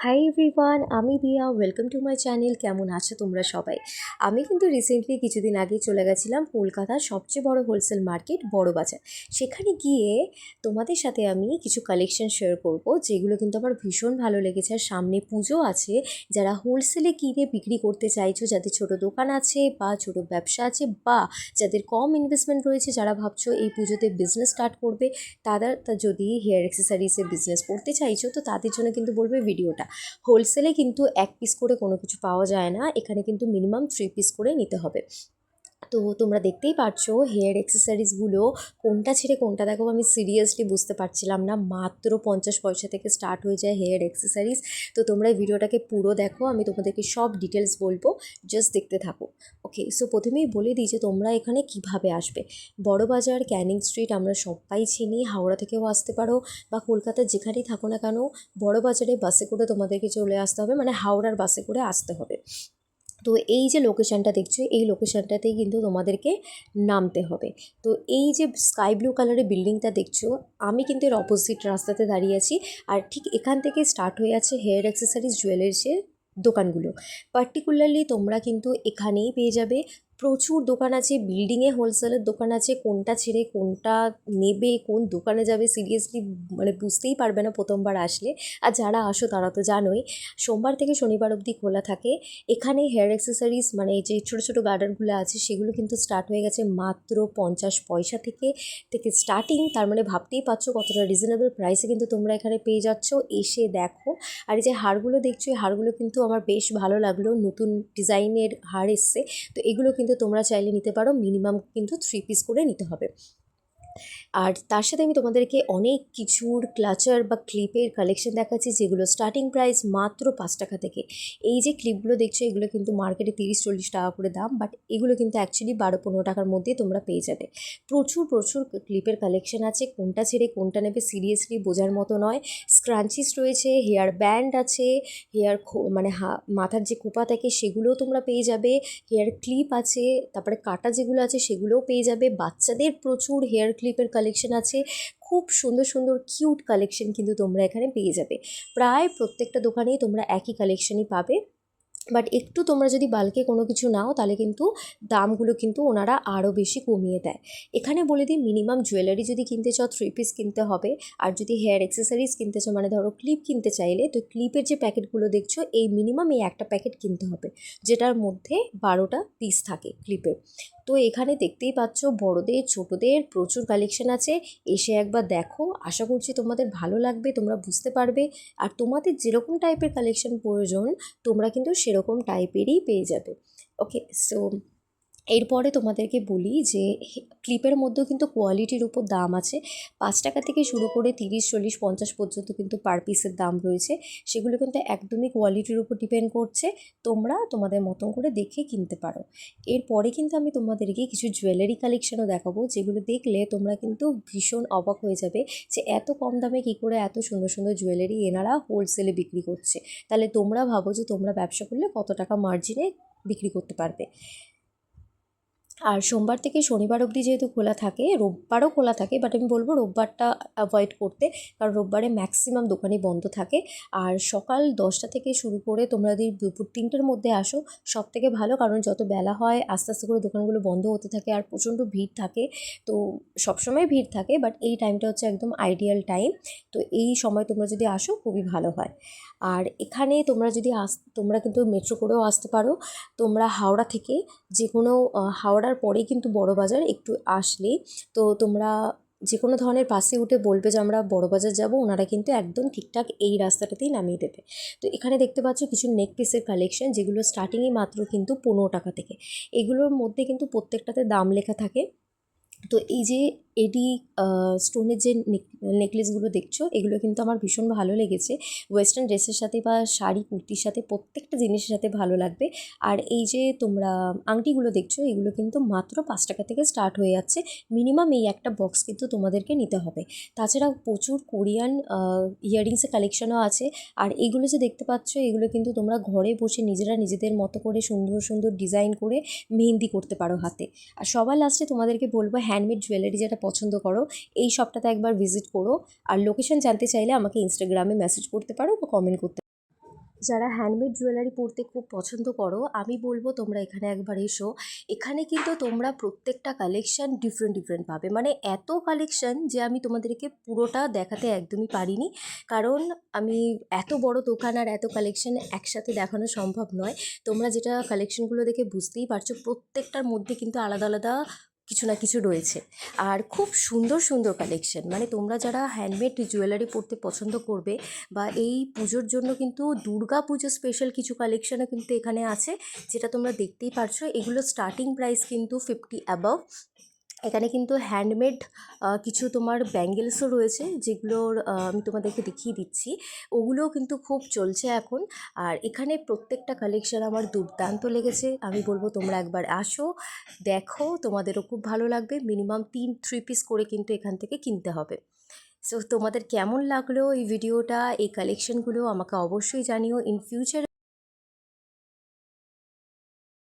Hi everyone, আমি দিয়া। Welcome to my channel. কেমন আছো তোমরা সবাই? আমি কিন্তু রিসেন্টলি কিছুদিন আগে চলে গেছিলাম কলকাতার সবচেয়ে বড় হোলসেল মার্কেট বড়বাজার। সেখানে গিয়ে তোমাদের সাথে আমি কিছু কালেকশন শেয়ার করব, যেগুলো কিন্তু আমার ভীষণ ভালো লেগেছে। আর সামনে পুজো আছে, যারা হোলসেলে কিনে বিক্রি করতে চাইছো, যাদের ছোট দোকান আছে বা ছোট ব্যবসা আছে, বা যাদের কম ইনভেস্টমেন্ট রয়েছে, যারা ভাবছো এই পুজোতে বিজনেস স্টার্ট করবে, যদি হেয়ার অ্যাক্সেসরিজের বিজনেস করতে চাইছো, তো তাদের জন্য কিন্তু বলবে ভিডিওটা। হোলসেলে কিন্তু এক পিস করে কোনো কিছু পাওয়া যায় না, এখানে কিন্তু মিনিমাম 3 পিস করে নিতে হবে। তো তোমরা দেখতেই পারছো হেয়ার অ্যাক্সেসরিজগুলো কোনটা ছেড়ে কোনটা দেখো আমি সিরিয়াসলি বুঝতে পারছিলাম না। মাত্র 50 পয়সা থেকে স্টার্ট হয়ে যায় হেয়ার অ্যাক্সেসরিজ। তো তোমরা এই ভিডিওটাকে পুরো দেখো, আমি তোমাদেরকে সব ডিটেলস বলবো, জাস্ট দেখতে থাকো। ওকে, সো প্রথমেই বলে দিই যে তোমরা এখানে কিভাবে আসবে। বড়বাজার, ক্যানিং স্ট্রিট আমরা সবাই চিনি। হাওড়া থেকেও আসতে পারো বা কলকাতার যেখানেই থাকো না কেন, বড়বাজারে বাসে করে তোমাদেরকে চলে আসতে হবে, মানে হাওড়ার বাসে করে আসতে হবে। তো এই যে লোকেশানটা দেখছো, এই লোকেশানটাতেই কিন্তু তোমাদেরকে নামতে হবে। তো এই যে স্কাই ব্লু কালারের বিল্ডিংটা দেখছো, আমি কিন্তু এর অপোজিট রাস্তাতে দাঁড়িয়ে আছি। আর ঠিক এখান থেকে স্টার্ট হয়ে আছে হেয়ার অ্যাক্সেসরিজ জুয়েলারিসের দোকানগুলো। পার্টিকুলারলি তোমরা কিন্তু এখানেই পেয়ে যাবে। প্রচুর দোকান আছে, বিল্ডিংয়ে হোলসেলের দোকান আছে। কোনটা ছেড়ে কোনটা নেবে, কোন দোকানে যাবে, সিরিয়াসলি মানে বুঝতেই পারবে না প্রথমবার আসলে। আর যারা আসো তারা তো জানোই, সোমবার থেকে শনিবার অবধি খোলা থাকে। এখানে হেয়ার অ্যাক্সেসরিজ মানে যে ছোটো ছোটো গার্ডারগুলো আছে, সেগুলো কিন্তু স্টার্ট হয়ে গেছে মাত্র 50 পয়সা থেকে থেকে স্টার্টিং। তার মানে ভাবতেই পারছো কতটা রিজনেবল প্রাইসে কিন্তু তোমরা এখানে পেয়ে যাচ্ছ। এসে দেখো। আর এই যে হারগুলো দেখছো, এই হারগুলো কিন্তু আমার বেশ ভালো লাগলো, নতুন ডিজাইনের হার এসছে। তো এগুলো কিন্তু তোমরা চাইলে নিতে পারো, মিনিমাম কিন্তু 3 পিস করে নিতে হবে। আর তার সাথে আমি তোমাদেরকে অনেক কিছুর ক্লাচার বা ক্লিপের কালেকশন দেখাচ্ছি, যেগুলো স্টার্টিং প্রাইস মাত্র 5 টাকা থেকে। এই যে ক্লিপগুলো দেখছো, এগুলো কিন্তু মার্কেটে 30-40 টাকা করে দাম, বাট এগুলো কিন্তু অ্যাকচুয়ালি 12-15 টাকার মধ্যে তোমরা পেয়ে যাবে। প্রচুর প্রচুর ক্লিপের কালেকশন আছে, কোনটা ছেড়ে কোনটা নেবে সিরিয়াসলি বোঝার মতো নয়। স্ক্রাঞ্চিস রয়েছে, হেয়ার ব্যান্ড আছে, মানে মাথার যে খোপা থাকে সেগুলোও তোমরা পেয়ে যাবে। হেয়ার ক্লিপ আছে, তারপরে কাটা যেগুলো আছে সেগুলোও পেয়ে যাবে। বাচ্চাদের প্রচুর হেয়ার ক্লিপের কালেকশন আছে, খুব সুন্দর সুন্দর কিউট কালেকশন কিন্তু তোমরা এখানে পেয়ে যাবে। প্রায় প্রত্যেকটা দোকানেই তোমরা একই কালেকশনই পাবে, বাট একটু তোমরা যদি বাল্কে কোনো কিছু নাও, তাহলে কিন্তু দামগুলো কিন্তু ওনারা আরও বেশি কমিয়ে দেয়। এখানে বলে দিই, মিনিমাম জুয়েলারি যদি কিনতে চাও 3 পিস কিনতে হবে। আর যদি হেয়ার অ্যাক্সেসরিজ কিনতে চাও, মানে ধরো ক্লিপ কিনতে চাইলে, তো ক্লিপের যে প্যাকেটগুলো দেখছো, এই মিনিমাম এই একটা প্যাকেট কিনতে হবে, যেটার মধ্যে 12টা পিস থাকে ক্লিপের। তো এখানে দেখতেই পাচ্ছ বড়দের ছোটদের প্রচুর কালেকশন আছে। এসে একবার দেখো, আশা করছি তোমাদের ভালো লাগবে, তোমরা বুঝতে পারবে। আর তোমাদের যেরকম টাইপের কালেকশন প্রয়োজন, তোমরা কিন্তু সেরকম টাইপেরই পেয়ে যাবে। ওকে, সো এরপরে তোমাদেরকে বলি যে ক্লিপের মধ্যেও কিন্তু কোয়ালিটির উপর দাম আছে। 5 টাকা থেকে শুরু করে 30, 40, 50 পর্যন্ত কিন্তু পার পিসের দাম রয়েছে। সেগুলো কিন্তু একদমই কোয়ালিটির উপর ডিপেন্ড করছে, তোমরা তোমাদের মতন করে দেখে কিনতে পারো। এরপরে কিন্তু আমি তোমাদেরকে কিছু জুয়েলারি কালেকশনও দেখাবো, যেগুলো দেখলে তোমরা কিন্তু ভীষণ অবাক হয়ে যাবে যে এত কম দামে কী করে এত সুন্দর সুন্দর জুয়েলারি এনারা হোলসেলে বিক্রি করছে। তাহলে তোমরা ভাবো যে তোমরা ব্যবসা করলে কত টাকা মার্জিনে বিক্রি করতে পারবে। আর সোমবার থেকে শনিবার অবধি যেহেতু খোলা থাকে, রোববারও খোলা থাকে, বাট আমি বলবো রোববারটা অ্যাভয়েড করতে, কারণ রোববারে ম্যাক্সিমাম দোকানই বন্ধ থাকে। আর সকাল 10টা থেকে শুরু করে তোমরা যদি দুপুর 3টের মধ্যে আসো, সব থেকে ভালো, কারণ যত বেলা হয় আস্তে আস্তে করে দোকানগুলো বন্ধ হতে থাকে আর প্রচণ্ড ভিড় থাকে। তো সবসময় ভিড় থাকে, বাট এই টাইমটা হচ্ছে একদম আইডিয়াল টাইম। তো এই সময় তোমরা যদি আসো খুবই ভালো হয়। আর এখানে তোমরা যদি তোমরা কিন্তু মেট্রো করেও আসতে পারো। তোমরা হাওড়া থেকে যে কোনো হাওড়ার পরেই কিন্তু বড়বাজার, একটু আসলেই তো তোমরা যে কোনো ধরনের বাসে উঠে বলবে যে আমরা বড়বাজার যাব, ওনারা কিন্তু একদম ঠিকঠাক এই রাস্তাটাতেই নামিয়ে দেবে। তো এখানে দেখতে পাচ্ছ কিছু নেক পিসের কালেকশন, যেগুলো স্টার্টিংই মাত্র কিন্তু 15 টাকা থেকে। এগুলোর মধ্যে কিন্তু প্রত্যেকটাতে দাম লেখা থাকে। তো এই যে এডি স্টোনের যে নেকলেসগুলো দেখছো, এগুলো কিন্তু আমার ভীষণ ভালো লেগেছে। ওয়েস্টার্ন ড্রেসের সাথে বা শাড়ি কুর্তির সাথে প্রত্যেকটা জিনিসের সাথে ভালো লাগবে। আর এই যে তোমরা আংটিগুলো দেখছো, এগুলো কিন্তু মাত্র 5 টাকা থেকে স্টার্ট হয়ে যাচ্ছে। মিনিমাম এই একটা বক্স কিন্তু তোমাদেরকে নিতে হবে। তাছাড়া প্রচুর কোরিয়ান ইয়াররিংসের কালেকশনও আছে। আর এগুলো যে দেখতে পাচ্ছ, এগুলো কিন্তু তোমরা ঘরে বসে নিজেরা নিজেদের মতো করে সুন্দর সুন্দর ডিজাইন করে মেহেন্দি করতে পারো হাতে। আর সবার লাস্টে তোমাদেরকে বলবো, হ্যান্ডমেড জুয়েলারি যেটা পছন্দ করো, এই শপটাতে একবার ভিজিট করো। আর লোকেশন জানতে চাইলে আমাকে ইনস্টাগ্রামে মেসেজ করতে পারো বা কমেন্ট করতে যারা হ্যান্ডমেড জুয়েলারি পরতে খুব পছন্দ করো, আমি বলবো তোমরা এখানে একবার এসো। এখানে কিন্তু তোমরা প্রত্যেকটা কালেকশান ডিফারেন্ট ডিফারেন্ট পাবে, মানে এত কালেকশান যে আমি তোমাদেরকে পুরোটা দেখাতে একদমই পারিনি, কারণ আমি এত বড় দোকান আর এত কালেকশান একসাথে দেখানো সম্ভব নয়। তোমরা যেটা কালেকশানগুলো দেখে বুঝতেই পারছো, প্রত্যেকটার মধ্যে কিন্তু আলাদা আলাদা কিছু না কিছু রয়েছে। আর খুব সুন্দর সুন্দর কালেকশান, মানে তোমরা যারা হ্যান্ডমেড জুয়েলারি পরতে পছন্দ করবে বা এই পুজোর জন্য কিন্তু দুর্গা পুজো স্পেশাল কিছু কালেকশানও কিন্তু এখানে আছে, যেটা তোমরা দেখতেই পারছো। এগুলো স্টার্টিং প্রাইস কিন্তু 50 অ্যাবাভ। এখানে কিন্তু হ্যান্ডমেড কিছু তোমার ব্যাঙ্গেলসও রয়েছে, যেগুলোর আমি তোমাদেরকে দেখিয়ে দিচ্ছি। ওগুলোও কিন্তু খুব চলছে এখন। আর এখানে প্রত্যেকটা কালেকশান আমার দুর্দান্ত লেগেছে। আমি বলবো তোমরা একবার আসো, দেখো, তোমাদেরও খুব ভালো লাগবে। মিনিমাম 3 পিস করে কিন্তু এখান থেকে কিনতে হবে। সো তোমাদের কেমন লাগলো এই ভিডিওটা, এই কালেকশানগুলো আমাকে অবশ্যই জানিও। In future